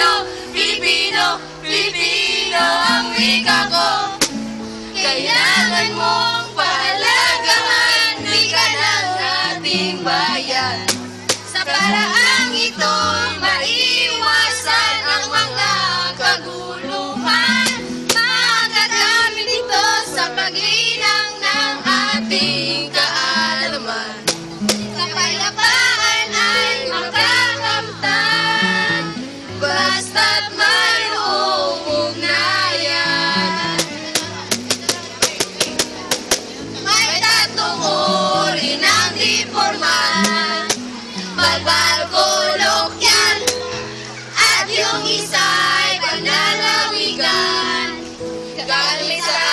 Pilipino, Pilipino, Pilipino ang wika ko. Kailangan mong pahalagahan wika ng ating bayan. Sa paraang ito, maiwasan ang mga kaguluhan. Magagamit ito sa paglinang ng ating kaalaman. Kapayapaan ay makakamtan, basta't mayroong ugnayan. May tatlong uri ng di formal, balbal, kolokyal, at yung isa'y panlalawigan. Galing sa